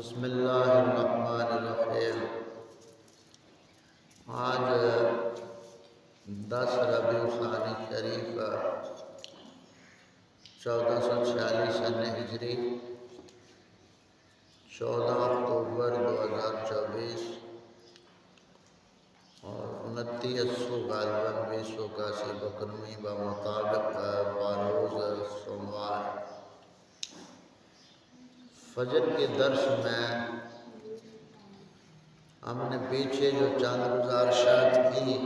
بسم اللہ الرحمن الرحیم۔ آج 10 ربیع الثانی شریف 1446 سن ہجری 14 اکتوبر 2024 اور 29 غالباً 2081 بکرمی بمطابق باروز سوموار۔ فجر کے درس میں ہم نے پیچھے جو چند گزارشات کی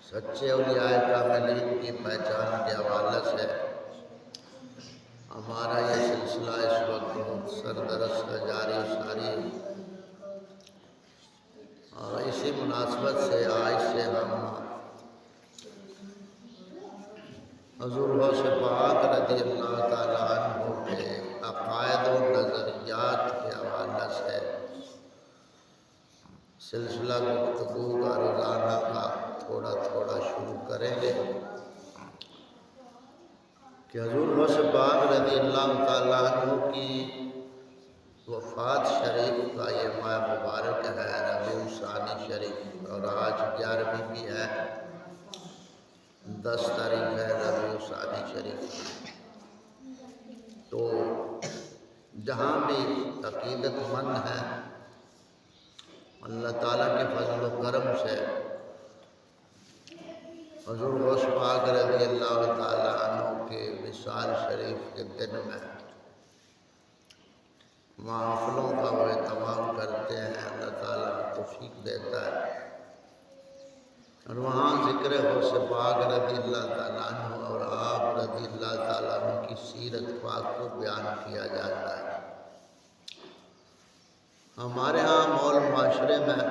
سچے اولیاء کاملین کی پہچان کے حوالے سے، ہمارا یہ سلسلہ اس وقت سردرس کا جاری ساری، اور اسی مناسبت سے آج سے ہم حضور غوث پاک رضی اللہ تعالیٰ عنہ کے عقائد و نظریات کے حوالے سے سلسلہ گفتگو کا روزانہ کا تھوڑا تھوڑا شروع کریں گے کہ حضور غوث پاک رضی اللہ تعالیٰ عنہ کی وفات شریف کا یہ ماہ مبارک ہے ربیع الثانی شریف، اور آج 11ویں بھی ہے، 10 تاریخ ہے ربیع الثانی شریف۔ تو جہاں بھی عقیدت مند ہیں، اللہ تعالیٰ کے فضل و کرم سے حضور غوث پاک رضی اللہ تعالیٰ عنہ کے وصال شریف کے دن میں محفلوں کا وہ اہتمام کرتے ہیں، اللہ تعالیٰ توفیق دیتا ہے، اور وہاں ذکر غوث پاک رضی اللہ تعالیٰ عنہ اور آپ رضی اللہ تعالیٰ عنہ کی سیرت پاک کو بیان کیا جاتا ہے۔ ہمارے ہاں مول معاشرے میں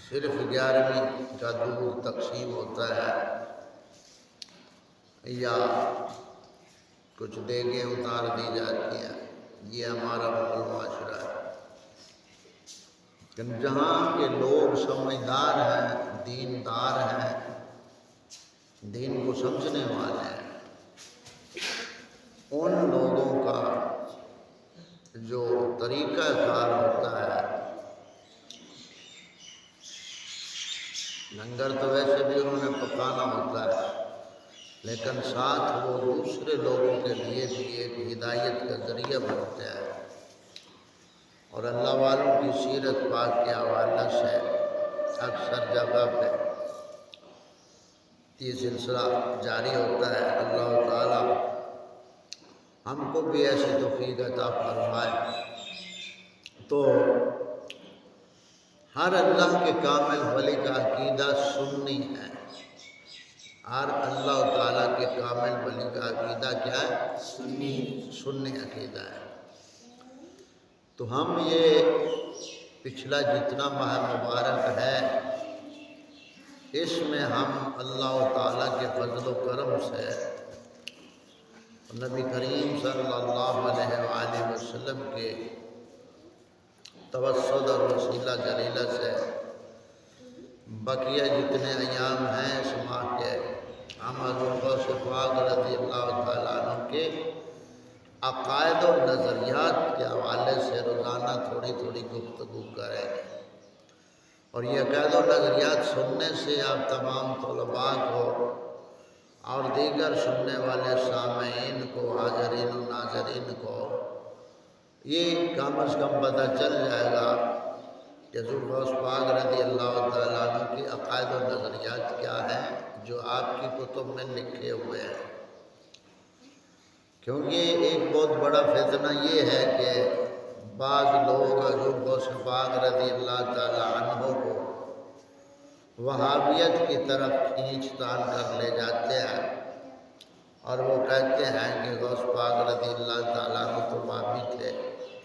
صرف 11ویں کا دودھ تقسیم ہوتا ہے یا کچھ دیگیں اتار دی جاتی ہیں، یہ ہمارا مول معاشرہ ہے۔ لیکن جہاں کے لوگ سمجھدار ہیں، دیندار ہیں، دین کو سمجھنے والے ہیں، ان لوگوں کا جو طریقہ کار ہوتا ہے، لنگر تو ویسے بھی انہوں نے پکانا ہوتا ہے، لیکن ساتھ وہ دوسرے لوگوں کے لیے بھی ایک ہدایت کا ذریعہ بنتے ہیں، اور اللہ والوں کی سیرت پاک کے حوالے سے اکثر جگہ پہ یہ سلسلہ جاری ہوتا ہے۔ اللہ تعالیٰ ہم کو بھی ایسی توفیق عطا فرمائے۔ تو ہر اللہ کے کامل ولی کا عقیدہ سنی ہے، ہر اللہ تعالیٰ کے کامل ولی کا عقیدہ کیا ہے؟ سنی عقیدہ ہے۔ تو ہم یہ پچھلا جتنا ماہ مبارک ہے، اس میں ہم اللہ تعالیٰ کے فضل و کرم سے نبی کریم صلی اللہ علیہ وآلہ وسلم کے توسط اور وسیلہ جلیلہ سے بقیہ جتنے ایام ہیں اس ماہ کے، ہم حضور غوث پاک رضی اللہ تعالیٰ عنہ کے عقائد و نظریات کے حوالے سے روزانہ تھوڑی تھوڑی گفتگو کریں گے، اور یہ عقائد و نظریات سننے سے آپ تمام طلباء کو اور دیگر سننے والے سامعین کو، حاضرین و ناظرین کو یہ کم از کم پتہ چل جائے گا کہ حضور غوث پاک رضی اللہ تعالیٰ عنہ کی عقائد و نظریات کیا ہیں جو آپ کی کتب میں لکھے ہوئے ہیں۔ کیونکہ ایک بہت بڑا فتنہ یہ ہے کہ بعض لوگ حضور غوث پاک رضی اللہ تعالیٰ عنہ کو وہابیت کی طرف کھینچ تان کر لے جاتے ہیں، اور وہ کہتے ہیں کہ غوث پاک رضی اللہ تعالیٰ عنہ تو وہابی تھے،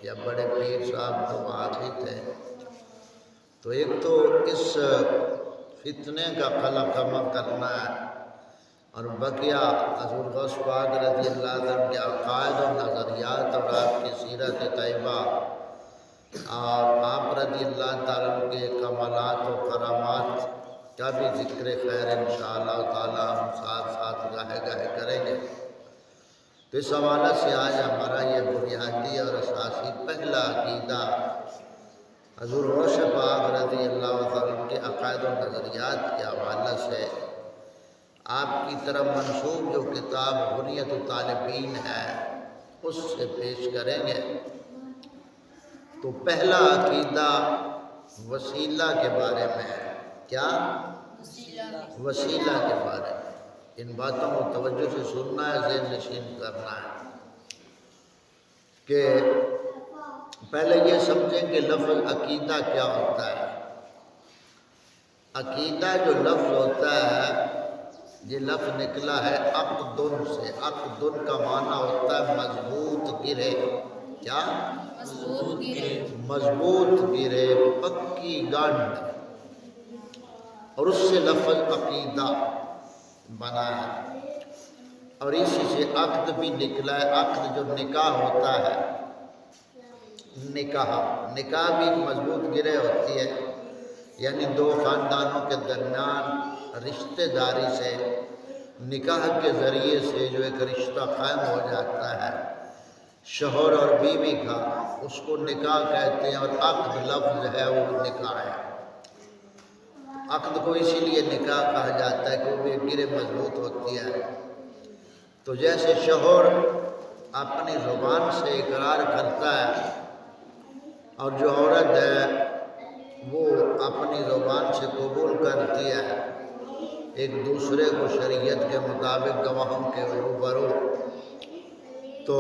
یا بڑے پیر صاحب تو وہابی تھے۔ تو ایک تو اس فتنے کا خلا کما کرنا ہے، اور بقیہ حضور غوث پاک رضی اللہ عنہ کے عقائد و نظریات اور آپ کی سیرت طیبہ اور آپ رضی اللہ تعالیٰ عنہ کے کمالات و کرامات کا بھی ذکر خیر انشاءاللہ تعالیٰ ہم ساتھ ساتھ گاہے گاہے کریں گے۔ تو تو اس حوالے سے آج ہمارا یہ بنیادی اور اساسی پہلا عقیدہ حضور غوث پاک رضی اللہ عنہ کے عقائد و نظریات کے حوالے سے آپ کی طرف منسوب جو کتاب بنیت الطالبین ہے اس سے پیش کریں گے۔ تو پہلا عقیدہ وسیلہ کے بارے میں ہے۔ کیا؟ وسیلہ کے بارے میں۔ ان باتوں کو توجہ سے سننا ہے، ذہن نشین کرنا ہے کہ پہلے یہ سمجھیں کہ لفظ عقیدہ کیا ہوتا ہے۔ عقیدہ جو لفظ ہوتا ہے، یہ لفظ نکلا ہے عقدن سے۔ عقدن کا معنی ہوتا ہے مضبوط گرے۔ کیا؟ مضبوط گرے، پکی گانٹھ، اور اس سے لفظ عقیدہ بنا ہے۔ اور اسی سے عقد بھی نکلا ہے۔ عقد جو نکاح ہوتا ہے، نکاح بھی مضبوط گرے ہوتی ہے، یعنی دو خاندانوں کے درمیان رشتہ داری سے، نکاح کے ذریعے سے جو ایک رشتہ قائم ہو جاتا ہے شوہر اور بیوی کا، اس کو نکاح کہتے ہیں۔ اور عقد لفظ ہے وہ نکاح ہے۔ عقد کو اسی لیے نکاح کہا جاتا ہے کہ وہ بھی گرے مضبوط ہوتی ہے۔ تو جیسے شوہر اپنی زبان سے اقرار کرتا ہے اور جو عورت ہے وہ اپنی زبان سے قبول کرتی ہے ایک دوسرے کو شریعت کے مطابق گواہوں کے روبرو، تو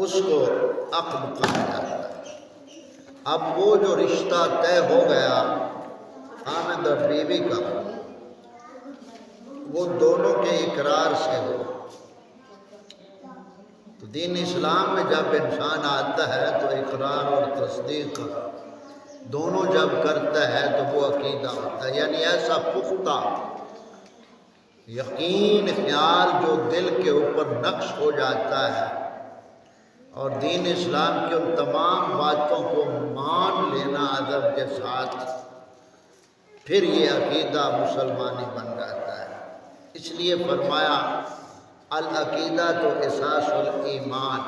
اس کو عقد کہا جاتا ہے۔ اب وہ جو رشتہ طے ہو گیا خاوند اور بیوی کا، وہ دونوں کے اقرار سے ہو۔ تو دین اسلام میں جب انسان آتا ہے تو اقرار اور تصدیق دونوں جب کرتا ہے تو وہ عقیدہ ہوتا ہے، یعنی ایسا پختہ یقین خیال جو دل کے اوپر نقش ہو جاتا ہے اور دین اسلام کی ان تمام باتوں کو مان لینا ادب کے ساتھ، پھر یہ عقیدہ مسلمانی بن جاتا ہے۔ اس لیے فرمایا العقیدہ تو اساس الایمان،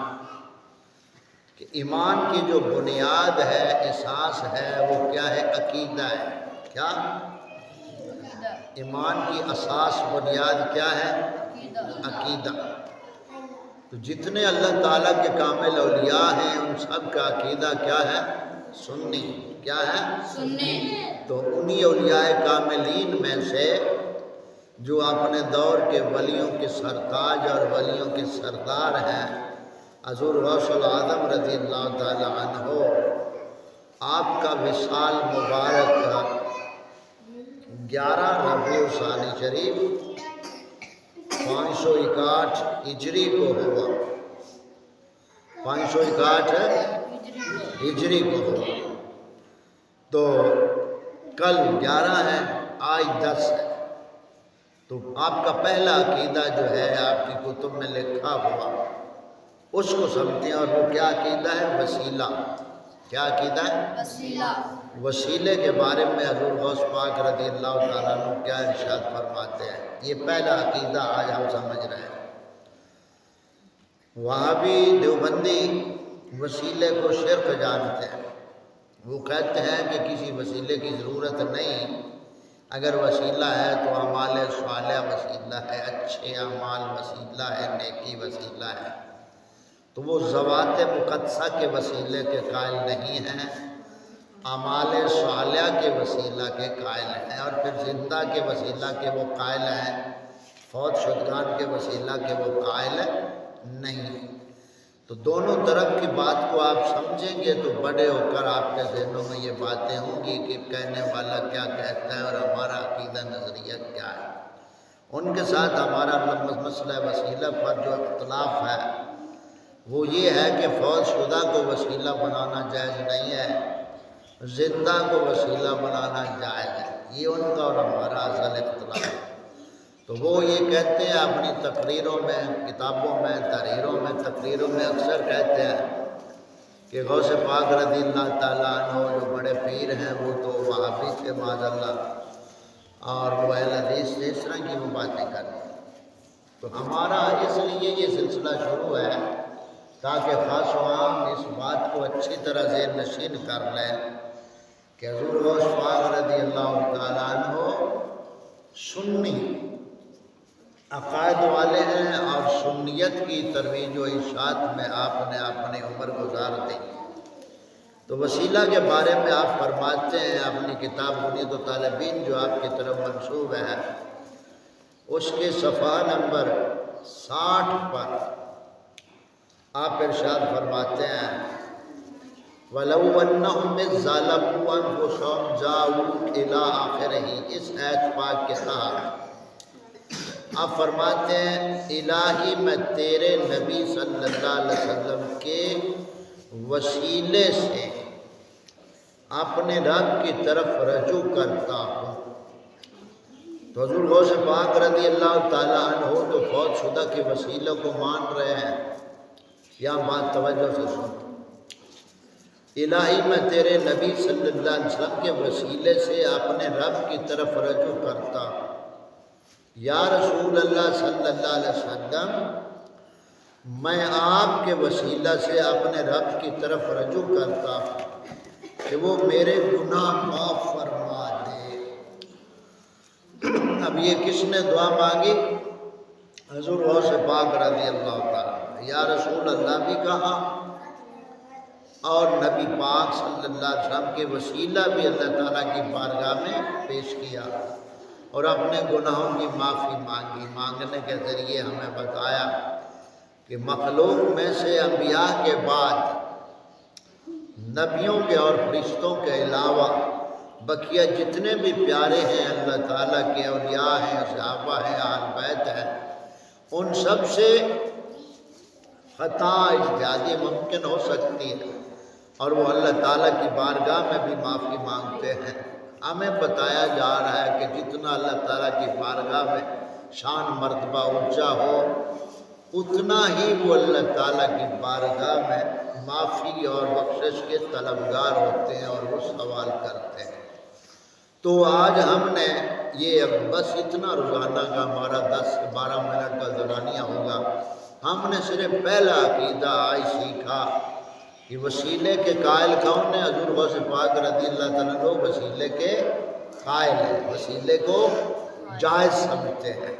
کہ ایمان کی جو بنیاد ہے، اساس ہے، وہ کیا ہے؟ عقیدہ ہے۔ کیا؟ ایمان کی اساس بنیاد کیا ہے؟ عقیدہ۔ تو جتنے اللہ تعالیٰ کے کامل اولیاء ہیں ان سب کا عقیدہ کیا ہے؟ سنی۔ کیا ہے؟ سنی۔ تو انہی اولیاء کاملین میں سے جو اپنے دور کے ولیوں کے سرتاج اور ولیوں کے سردار ہیں، حضور غوث الاعظم رضی اللہ تعالی عنہ، آپ کا وصال مبارک 11 ربیع الثانی شریف 561 ہجری کو ہوا۔ 561 ہجری کو ہوا۔ تو کل 11 ہے، آج 10 ہے۔ تو آپ کا پہلا عقیدہ جو ہے آپ کی کتب میں لکھا ہوا، اس کو سمجھتے ہیں، اور وہ کیا عقیدہ ہے؟ وسیلہ۔ کیا عقیدہ ہے؟ وسیلہ۔ وسیلے کے بارے میں حضور غوث پاک رضی اللہ تعالیٰ عنہ کیا ارشاد فرماتے ہیں؟ یہ پہلا عقیدہ آج ہم سمجھ رہے ہیں۔ وہابی دیوبندی وسیلے کو شرک جانتے ہیں۔ وہ کہتے ہیں کہ کسی وسیلے کی ضرورت نہیں، اگر وسیلہ ہے تو اعمال صالحہ وسیلہ ہے، اچھے اعمال وسیلہ ہے، نیکی وسیلہ ہے۔ تو وہ ذوات مقدسہ کے وسیلے کے قائل نہیں ہیں، اعمال صالحہ کے وسیلہ کے قائل ہیں، اور پھر زندہ کے وسیلہ کے وہ قائل ہیں، فوت شدگان کے وسیلہ کے وہ قائل نہیں۔ تو دونوں طرف کی بات کو آپ سمجھیں گے تو بڑے ہو کر آپ کے ذہنوں میں یہ باتیں ہوں گی کہ کہنے والا کیا کہتا ہے اور ہمارا عقیدہ نظریہ کیا ہے۔ ان کے ساتھ ہمارا مسئلہ وسیلہ پر جو اختلاف ہے وہ یہ ہے کہ فوت شدہ کو وسیلہ بنانا جائز نہیں ہے، زندہ کو وسیلہ بنانا جائز ہے۔ یہ ان کا اور ہمارا اصل اختلاف ہے۔ تو وہ یہ کہتے ہیں اپنی تقریروں میں، کتابوں میں، تقریروں میں اکثر کہتے ہیں کہ غوث پاک رضی اللہ تعالیٰ عنہ جو بڑے پیر ہیں وہ تو وہابی تھے معاذ اللہ، اور وہ اہل حدیث سے اس طرح کی وہ باتیں کرتے ہیں۔ تو ہمارا اس لیے یہ سلسلہ شروع ہے تاکہ خاص و عام اس بات کو اچھی طرح ذہن نشین کر لیں کہ حضور غوث پاک رضی اللہ تعالیٰ عنہ سنی عقائد والے ہیں اور سنیت کی ترویج و ارشاد میں آپ نے اپنی عمر گزار دی۔ تو وسیلہ کے بارے میں آپ فرماتے ہیں اپنی کتاب بنیاد الطالبین جو آپ کی طرف منسوب ہے اس کے صفحہ نمبر 60 پر آپ ارشاد فرماتے ہیں وَلَوْ أَنَّهُمْ إِذْ ظَلَمُوا أَنفُسَهُمْ جَاءُوكَ إِلَىٰ آخِرِهِ۔ اس آیت پاک کے تحت آپ فرماتے ہیں الہی میں تیرے نبی صلی اللہ علیہ وسلم کے وسیلے سے اپنے رب کی طرف رجوع کرتا ہوں۔ تو حضور غوث پاک رضی اللہ تعالیٰ عنہ تو فوت شدہ کے وسیلوں کو مان رہے ہیں۔ یہاں بات توجہ سے سن، الہی میں تیرے نبی صلی اللہ علیہ وسلم کے وسیلے سے اپنے رب کی طرف رجوع کرتا ہوں۔ یا رسول اللہ صلی اللہ علیہ وسلم میں آپ کے وسیلہ سے اپنے رب کی طرف رجوع کرتا ہوں کہ وہ میرے گناہ معاف فرما دے۔ اب یہ کس نے دعا مانگی؟ حضور غوث پاک رضی اللہ تعالیٰ۔ یا رسول اللہ بھی کہا اور نبی پاک صلی اللہ علیہ وسلم کے وسیلہ بھی اللہ تعالیٰ کی بارگاہ میں پیش کیا اور اپنے گناہوں کی معافی مانگی۔ مانگنے کے ذریعے ہمیں بتایا کہ مخلوق میں سے انبیاء کے بعد نبیوں کے اور فرشتوں کے علاوہ بقیہ جتنے بھی پیارے ہیں اللہ تعالیٰ کے اولیاء ہیں، صحابہ ہیں، اہل بیت ہیں، ان سب سے خطا اجتہادی ممکن ہو سکتی ہے اور وہ اللہ تعالیٰ کی بارگاہ میں بھی معافی مانگتے ہیں۔ ہمیں بتایا جا رہا ہے کہ جتنا اللہ تعالیٰ کی بارگاہ میں شان مرتبہ اونچا ہو اتنا ہی وہ اللہ تعالیٰ کی بارگاہ میں معافی اور بخشش کے طلبگار ہوتے ہیں اور وہ سوال کرتے ہیں۔ تو آج ہم نے یہ بس اتنا روزانہ کا ہمارا 10 سے 12 منٹ کا دورانیہ ہوگا، ہم نے صرف پہلا عقیدہ آج سیکھا کہ وسیلے کے قائل کون ہیں؟ حضور غوث پاک رضی اللہ تعالیٰ عنہ وسیلے کے قائل ہیں، وسیلے کو جائز سمجھتے ہیں۔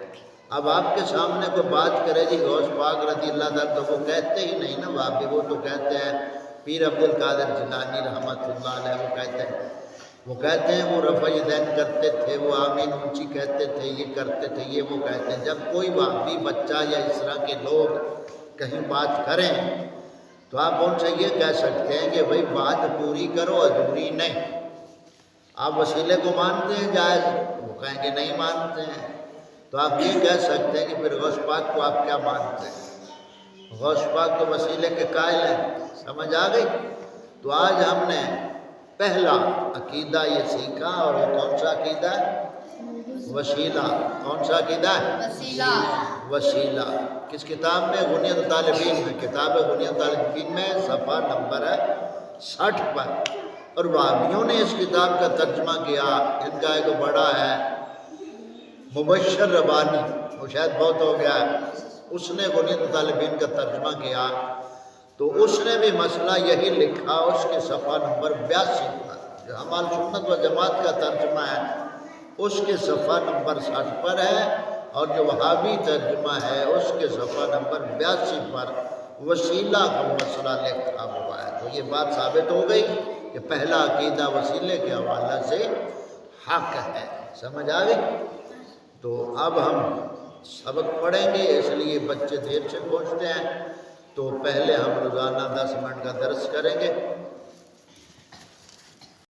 اب آپ کے سامنے کوئی بات کرے جی غوث پاک رضی اللہ تعالیٰ، تو وہ کہتے ہی نہیں نا باقی، وہ تو کہتے ہیں پیر عبد القادر جیلانی رحمۃ اللہ علیہ، وہ کہتے ہیں وہ رفع یدین کرتے تھے، وہ آمین اونچی کہتے تھے، یہ کرتے تھے، یہ وہ کہتے ہیں۔ جب کوئی وہابی بچہ یا اس طرح کے لوگ کہیں بات کریں تو آپ ان سے یہ کہہ سکتے ہیں کہ بھئی بات پوری کرو، ادھوری نہیں۔ آپ وسیلے کو مانتے ہیں جائز؟ وہ کہیں کہ نہیں مانتے ہیں۔ تو آپ یہ کہہ سکتے ہیں کہ پھر غوث پاک کو آپ کیا مانتے ہیں؟ غوث پاک تو وسیلے کے قائل ہیں، سمجھ آ گئی؟ تو آج ہم نے پہلا عقیدہ یہ سیکھا، اور وہ کون سا عقیدہ ہے؟ وسیلہ۔ کون سا عقیدہ ہے؟ وسیلہ۔ کس کتاب میں؟ بنیاد الطالبین میں، کتاب بنیاد الطالبین میں صفحہ نمبر 60 پر۔ اور وہابیوں نے اس کتاب کا ترجمہ کیا، ان کا ایک بڑا ہے مبشر ربانی، وہ شاید بہت ہو گیا ہے، اس نے بنیاد الطالبین کا ترجمہ کیا تو اس نے بھی مسئلہ یہی لکھا اس کے صفحہ نمبر 82 پر، جو ہمال سنت و جماعت کا ترجمہ ہے اس کے صفحہ نمبر 60 پر ہے، اور جو وہابی ترجمہ ہے اس کے صفحہ نمبر 82 پر وسیلہ کا مسئلہ لکھا ہوا ہے۔ تو یہ بات ثابت ہو گئی کہ پہلا عقیدہ وسیلے کے حوالے سے حق ہے، سمجھ آ گئی؟ تو اب ہم سبق پڑھیں گے، اس لیے بچے دیر سے پہنچتے ہیں، تو پہلے ہم روزانہ 10 منٹ کا درس کریں گے۔